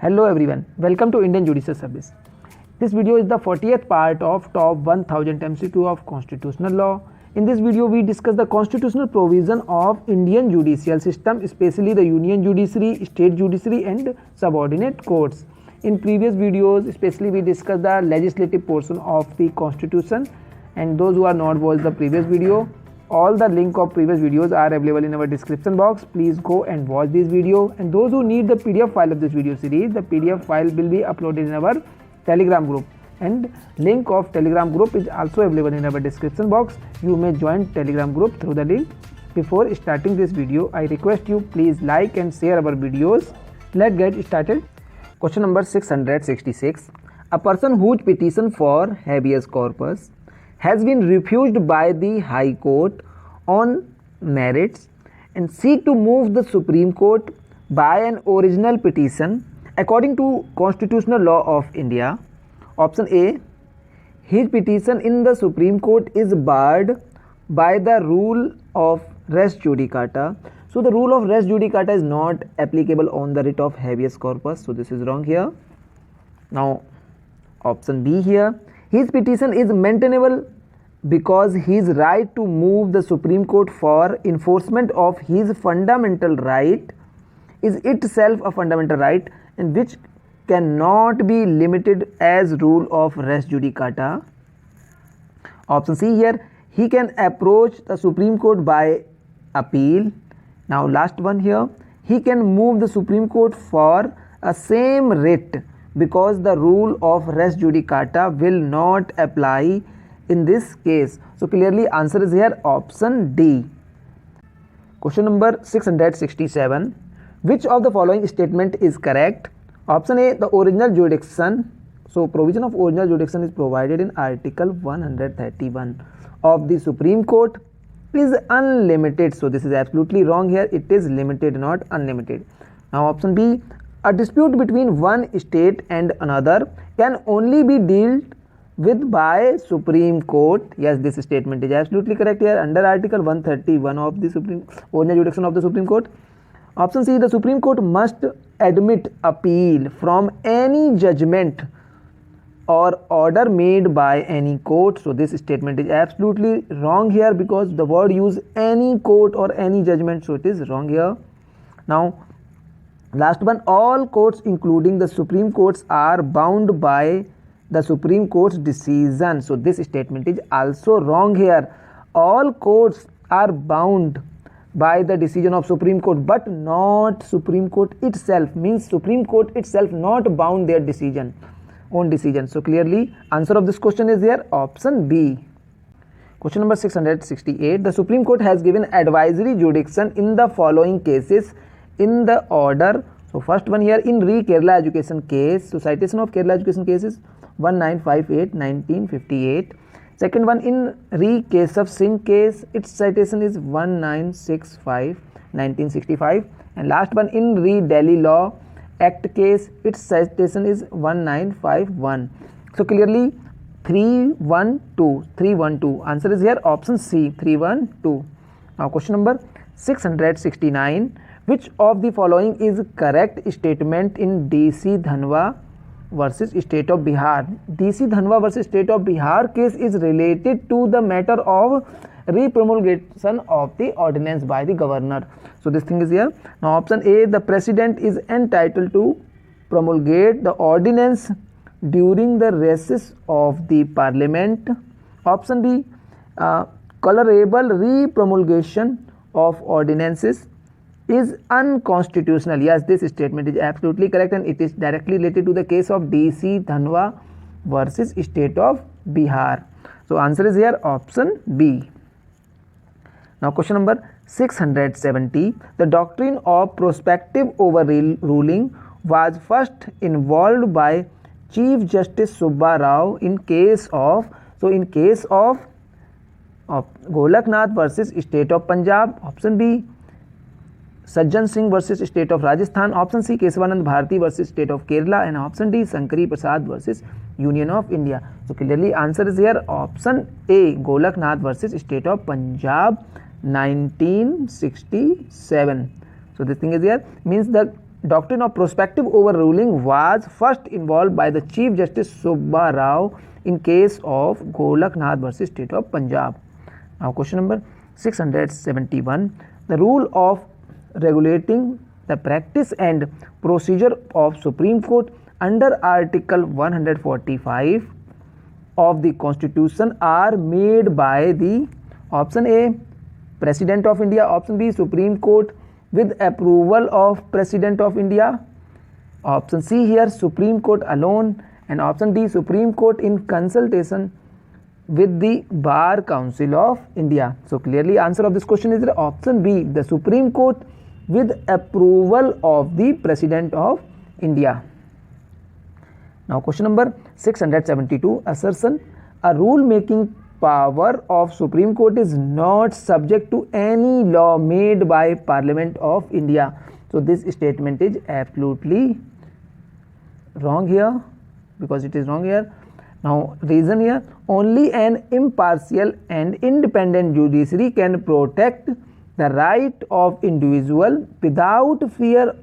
Hello everyone, welcome to Indian Judicial Service. This video is the 40th part of top 1000 MCQ of constitutional law. In this video we discuss the constitutional provision of Indian judicial system, especially the union judiciary, state judiciary and subordinate courts. In previous videos especially we discussed the legislative portion of the constitution, and those who are not watched the previous video, all the link of previous videos are available in our description box. Please go and watch this video, and those who need the PDF file of this video series, the PDF file will be uploaded in our Telegram group, and link of Telegram group is also available in our description box. You may join Telegram group through the link. Before starting this video, I request you please like and share our videos. Let's get started. Question number 666. A person whose petition for habeas corpus has been refused by the High Court on merits and seek to move the Supreme Court by an original petition according to constitutional law of India. Option A, his petition in the Supreme Court is barred by the rule of res judicata. So the rule of res judicata is not applicable on the writ of habeas corpus, so this is wrong here. Now option B here, his petition is maintainable because his right to move the Supreme Court for enforcement of his fundamental right is itself a fundamental right and which cannot be limited as rule of res judicata. Option C here, he can approach the Supreme Court by appeal. Now last one here, he can move the Supreme Court for a same writ because the rule of res judicata will not apply in this case. So clearly answer is here option D. Question number 667. Which of the following statement is correct? Option A, the original jurisdiction. So provision of original jurisdiction is provided in Article 131 of the Supreme Court is unlimited. So this is absolutely wrong here. It is limited, not unlimited. Now option B, a dispute between one state and another can only be dealt with by Supreme Court. Yes, this statement is absolutely correct here under Article 131 of the original jurisdiction of the Supreme Court. Option C, the Supreme Court must admit appeal from any judgment or order made by any court. So this statement is absolutely wrong here because the word use any court or any judgment, so it is wrong here. Now last one, all courts including the Supreme Courts are bound by the Supreme Court's decision. So this statement is also wrong here. All courts are bound by the decision of Supreme Court but not Supreme Court itself, means Supreme Court itself not bound their decision, own decision. So clearly answer of this question is here option B. Question number 668. The Supreme Court has given advisory jurisdiction in the following cases in the order. So first one here, in re Kerala education case. So citation of Kerala education case is 1958 1958. Second one, in re Kesav Singh case, its citation is 1965 1965. And last one, in re Delhi Law Act case, its citation is 1951. So clearly 312. Answer is here option C, 312. Now question number 669. Which of the following is correct statement in DC Dhanwa versus State of Bihar? DC Dhanwa versus State of Bihar case is related to the matter of re-promulgation of the ordinance by the governor. So this thing is here. Now option A, the president is entitled to promulgate the ordinance during the recess of the parliament. Option B, colorable re-promulgation of ordinances is unconstitutional. Yes, this statement is absolutely correct and it is directly related to the case of DC Dhanwa versus State of Bihar. So answer is here option B. Now question number 670. The doctrine of prospective overruling was first involved by Chief Justice Subba Rao in case of Golaknath versus State of Punjab. Option B, Sajjan Singh versus State of Rajasthan. Option C, Kesavanand Bharati versus State of Kerala. And option D, Sankari Prasad versus Union of India. So clearly answer is here option A, Golaknath versus State of Punjab 1967. So this thing is here, means the doctrine of prospective overruling was first involved by the Chief Justice Subba Rao in case of Golaknath versus State of Punjab. Now question number 671. The rule of regulating the practice and procedure of Supreme Court under Article 145 of the Constitution are made by the option A, President of India, option B, Supreme Court with approval of President of India, option C here, Supreme Court alone, and option D, Supreme Court in consultation with the Bar Council of India. So clearly answer of this question is the option B, the Supreme Court with approval of the President of India. Now question number 672. Assertion: a rule making power of Supreme Court is not subject to any law made by Parliament of India. So this statement is absolutely wrong here, because it is wrong here. Now reason here: only an impartial and independent judiciary can protect the right of individual without fear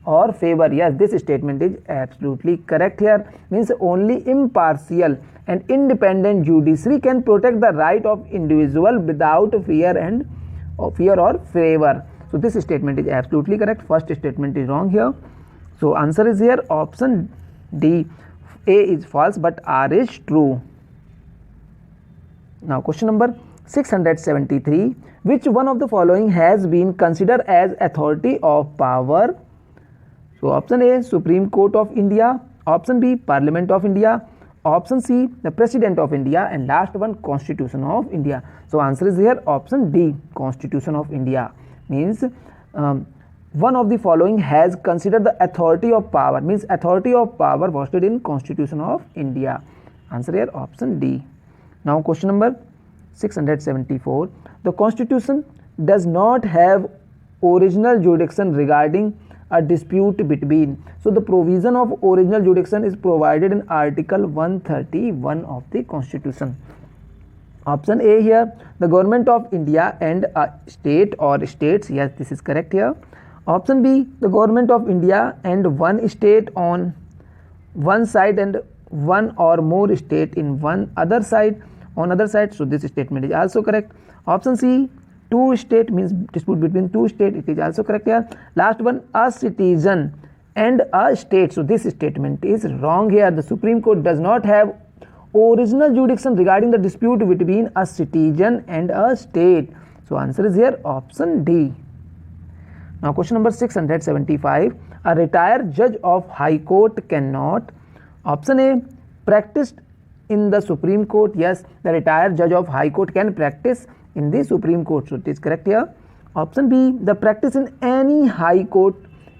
or favor. Yes, this statement is absolutely correct here. Means only impartial and independent judiciary can protect the right of individual without fear or favor. So this statement is absolutely correct. First statement is wrong here. So answer is here option D. A is false but R is true. Now question number 673. Which one of the following has been considered as authority of power? So option A, Supreme Court of India, option B, Parliament of India, option C, the President of India, and last one, Constitution of India. So answer is here option D, Constitution of India. Means one of the following has considered the authority of power, means authority of power vested in Constitution of India. Answer here option D. Now question number 674. The Constitution does not have original jurisdiction regarding a dispute between. So the provision of original jurisdiction is provided in Article 131 of the Constitution. Option A here, the Government of India and a state or states. Yes, this is correct here. Option B, the Government of India and one state on one side and one or more state in one other side on other side. So this statement is also correct. Option C, two state, means dispute between two states. It is also correct here. Last one, a citizen and a state. So this statement is wrong here. The Supreme Court does not have original jurisdiction regarding the dispute between a citizen and a state. So answer is here option D. Now question number 675. A retired judge of High Court cannot, option A, practiced in the Supreme Court. Yes, the retired judge of High Court can practice in the Supreme Court. So it is correct here. Option B, the practice in any High Court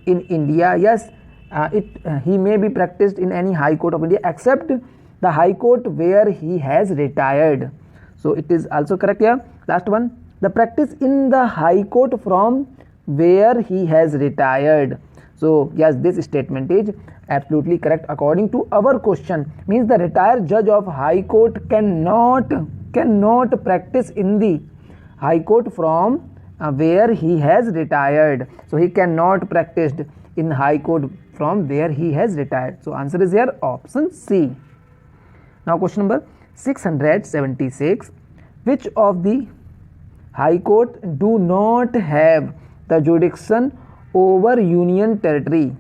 in India. Yes, he may be practiced in any High Court of India except the High Court where he has retired. So it is also correct here. Last one, the practice in the High Court from where he has retired. So yes, this statement is absolutely correct according to our question. Means the retired judge of High Court cannot practice in the High Court from where he has retired. So he cannot practice in High Court from where he has retired. So answer is here option C. Now question number 676. Which of the High Court do not have the jurisdiction over Union Territory?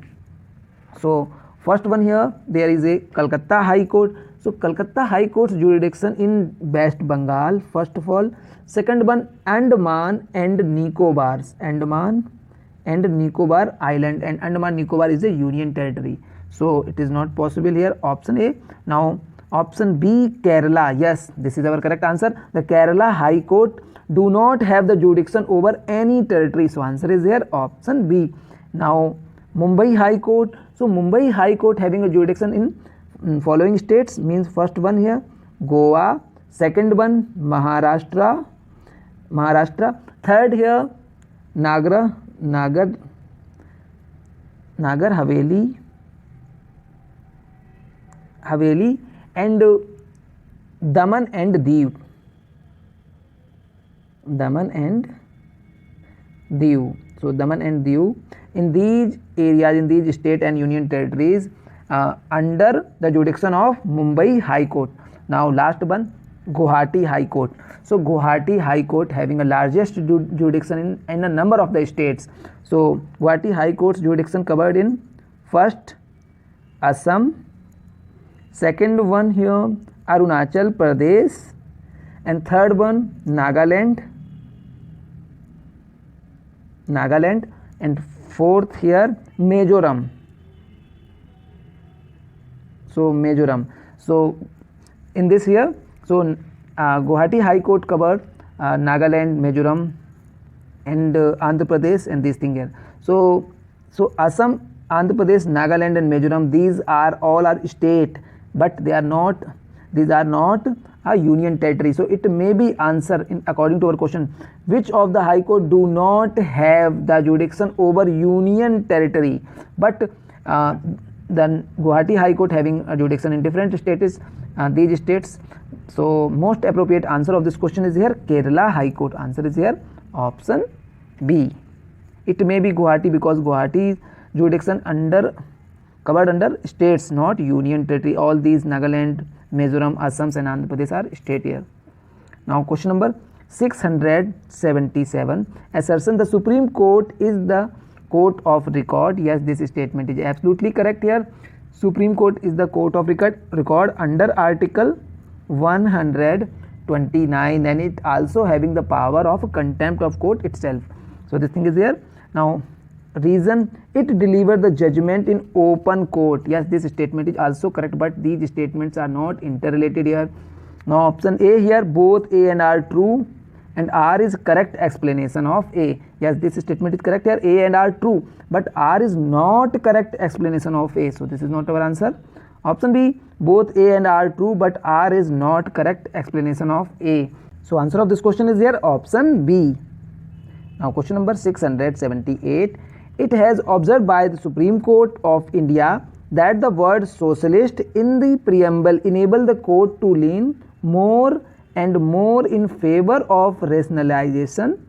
So first one here, there is a Calcutta High Court. So Calcutta High Court's jurisdiction in West Bengal, first of all. Second one, Andaman and Nicobars, Andaman and Nicobar Island, and Andaman Nicobar is a Union Territory. So it is not possible here, option A. Now option B, Kerala. Yes, this is our correct answer. The Kerala High Court do not have the jurisdiction over any territory. So answer is here option B. Now Mumbai High Court. So Mumbai High Court having a jurisdiction in following states, means first one here Goa, second one Maharashtra, third here Nagar Haveli and Daman and Diu. So Daman and Diu, in these areas, in these state and union territories under the jurisdiction of Mumbai High Court. Now last one, Guwahati High Court. So Guwahati High Court having a largest jurisdiction in a number of the states. So Guwahati High Court's jurisdiction covered in first Assam, second one here Arunachal Pradesh, and third one Nagaland, and fourth here Mizoram. So Mizoram. So in this here, so Guwahati High Court covered Nagaland, Mizoram, and Andhra Pradesh, and this thing here. So Assam, Andhra Pradesh, Nagaland, and Mizoram, these are all our state, but they are not. These are not a union territory. So it may be answer in according to our question, which of the High Court do not have the jurisdiction over union territory, but the Guwahati High Court having a jurisdiction in different states, these states. So most appropriate answer of this question is here Kerala High Court. Answer is here option B. It may be Guwahati because Guwahati jurisdiction covered under states, not union territory. All these Nagaland, Mizoram, Assam, and Andhra Pradesh are state here. Now question number 677. Assertion the Supreme Court is the court of record. Yes, this statement is absolutely correct here. Supreme Court is the court of record under Article 129, and it also having the power of contempt of court itself. So this thing is here. Now reason, it delivered the judgment in open court. Yes, this statement is also correct, but these statements are not interrelated here. Now option A here, both A and R true, and R is correct explanation of A. Yes, this statement is correct here, A and R true, but R is not correct explanation of A. So this is not our answer. Option B, both A and R true, but R is not correct explanation of A. So answer of this question is here option B. Now question number 678. It has observed by the Supreme Court of India that the word socialist in the preamble enable the court to lean more and more in favor of rationalization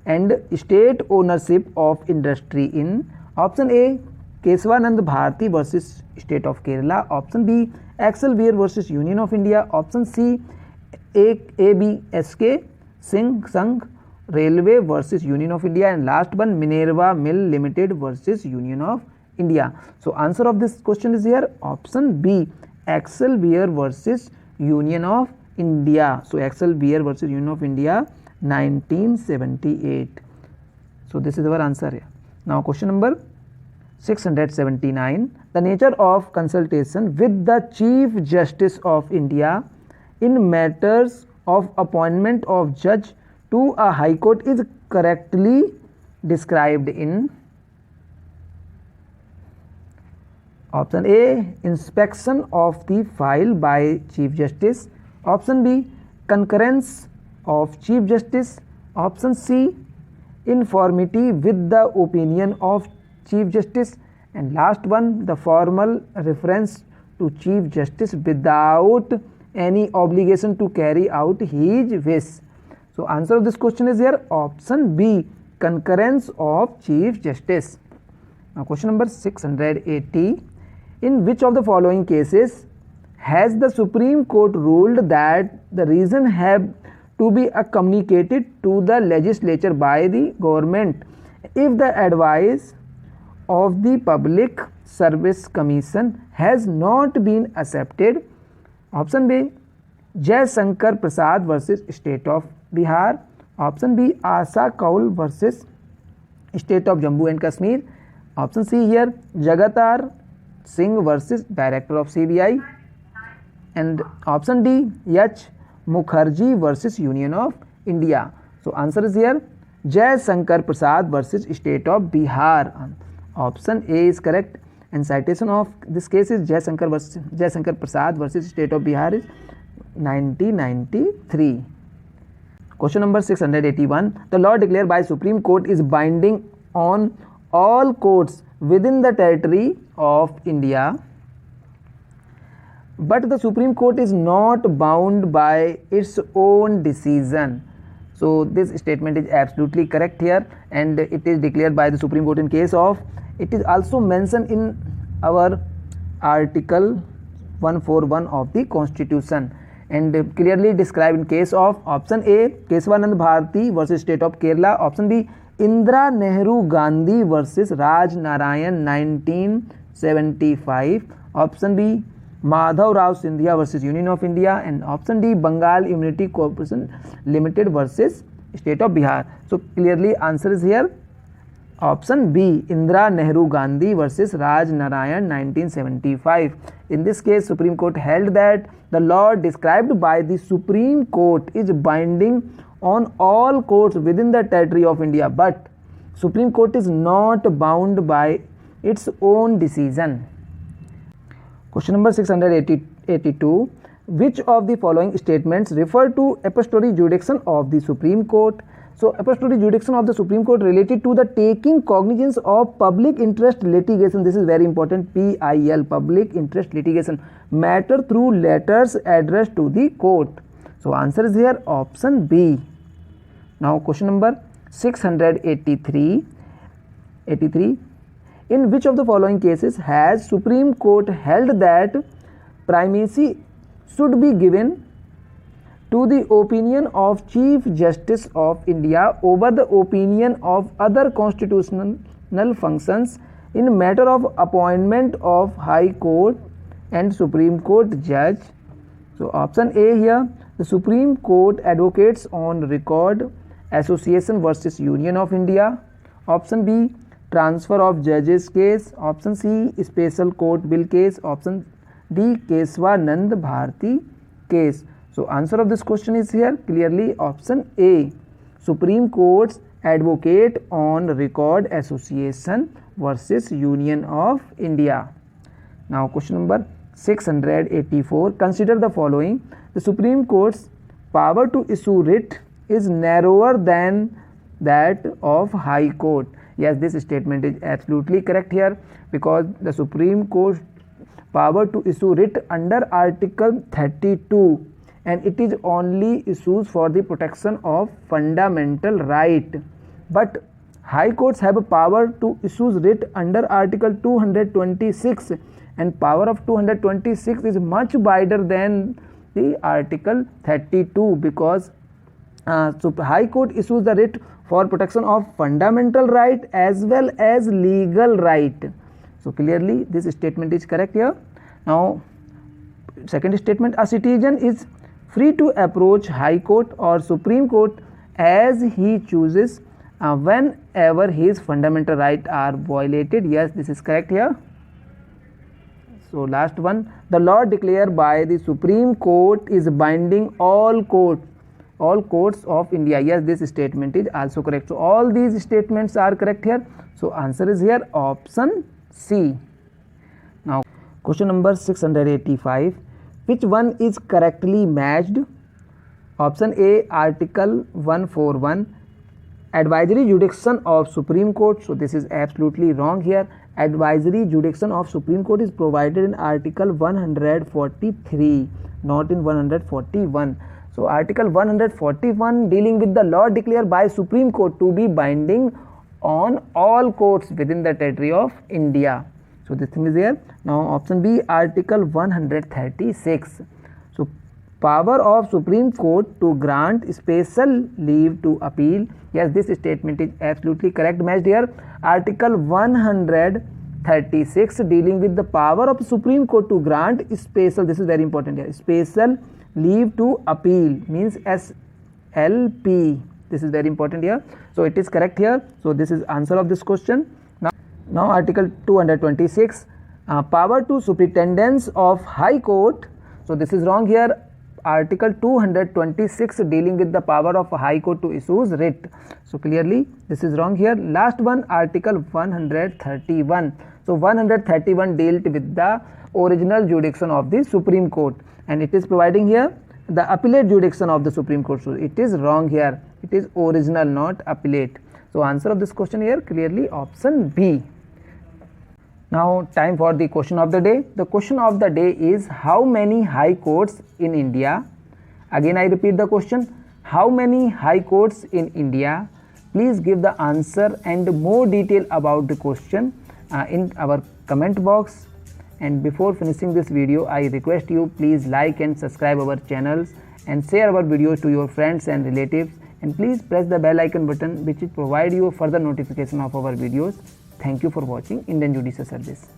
and state ownership of industry in option A, Keshavanand Bharati versus State of Kerala, option B, Axel Weir versus Union of India, option C, ABSK Singh Sangh Railway versus Union of India, and last one Minerva Mill Limited versus Union of India. So answer of this question is here option B, Axel Weir versus Union of India. So Axel Weir versus Union of India 1978. So this is our answer here. Now question number 679. The nature of consultation with the Chief Justice of India in matters of appointment of judge to a High Court is correctly described in option A, inspection of the file by Chief Justice, option B, concurrence of Chief Justice, option C, informity with the opinion of Chief Justice, and last one, the formal reference to Chief Justice without any obligation to carry out his wish. So answer of this question is here option B, concurrence of Chief Justice. Now question number 680. In which of the following cases has the Supreme Court ruled that the reason have to be communicated to the legislature by the government if the advice of the Public Service Commission has not been accepted? Option B, Jai Shankar Prasad versus State of Bihar, option B, Asa Kaul versus State of Jammu and Kashmir, option C here, Jagatar Singh versus Director of CBI, and option D, H. Mukherjee versus Union of India. So answer is here Jai Shankar Prasad versus State of Bihar. Option A is correct, and citation of this case is Jai Shankar Prasad versus State of Bihar is 1993. Question number 681. The law declared by Supreme Court is binding on all courts within the territory of India, but the Supreme Court is not bound by its own decision. So this statement is absolutely correct here, and it is declared by the Supreme Court in case of, it is also mentioned in our Article 141 of the Constitution, and clearly described in case of option A Keswanand Bharati versus State of Kerala, option B Indira Nehru Gandhi versus Raj Narayan 1975, option B Madhav Rao Sindhia versus Union of India, and option D Bengal Unity Corporation Limited versus State of Bihar. So clearly answer is here option B Indira Nehru Gandhi versus Raj Narayan 1975. In this case, Supreme Court held that the law described by the Supreme Court is binding on all courts within the territory of India, but Supreme Court is not bound by its own decision. Question number 682. Which of the following statements refer to apostolic jurisdiction of the Supreme Court? So apostolic jurisdiction of the Supreme Court related to the taking cognizance of public interest litigation. This is very important. PIL, public interest litigation, matter through letters addressed to the court. So answer is here option B. Now question number 683. In which of the following cases has Supreme Court held that primacy should be given to the opinion of Chief Justice of India over the opinion of other constitutional functions in matter of appointment of High Court and Supreme Court judge? So option A here, the Supreme Court advocates on record Association versus Union of India, option B transfer of judges case, option C special court bill case, option D Keswanand Bharati case. So answer of this question is here clearly option A, Supreme Court's advocate on record Association versus Union of India. Now question number 684. Consider the following. The Supreme Court's power to issue writ is narrower than that of High Court. Yes, this statement is absolutely correct here, because the Supreme Court power to issue writ under Article 32, and it is only issues for the protection of fundamental right, but High Courts have a power to issue writ under Article 226, and power of 226 is much wider than the Article 32, because High Court issues the writ for protection of fundamental right as well as legal right. So clearly this statement is correct here. Now second statement, a citizen is free to approach High Court or Supreme Court as he chooses whenever his fundamental rights are violated. Yes, this is correct here. So last one, the law declared by the Supreme Court is binding all courts of India. Yes, this statement is also correct. So all these statements are correct here. So answer is here option C. Now question number 685. Which one is correctly matched? Option A, Article 141, advisory jurisdiction of Supreme Court. So this is absolutely wrong here. Advisory jurisdiction of Supreme Court is provided in Article 143, not in 141. So Article 141 dealing with the law declared by Supreme Court to be binding on all courts within the territory of India. So this thing is here. Now option B, Article 136. So power of Supreme Court to grant special leave to appeal. Yes, this statement is absolutely correct, matched here. Article 136 dealing with the power of Supreme Court to grant special, this is very important here, special leave to appeal, means SLP. This is very important here. So it is correct here. So this is answer of this question. Now Article 226, power to superintendence of High Court. So this is wrong here. Article 226 dealing with the power of High Court to issue writ. So clearly this is wrong here. Last one, Article 131. So 131 dealt with the original jurisdiction of the Supreme Court, and it is providing here the appellate jurisdiction of the Supreme Court. So it is wrong here. It is original, not appellate. So answer of this question here clearly option B. Now time for the question of the day. The question of the day is, how many high courts in India? Again I repeat the question, How many high courts in India? Please give the answer and more detail about the question in our comment box. And before finishing this video, I request you please like and subscribe our channels and share our videos to your friends and relatives, and please press the bell icon button which will provide you further notification of our videos. Thank you for watching Indian Judicial Service.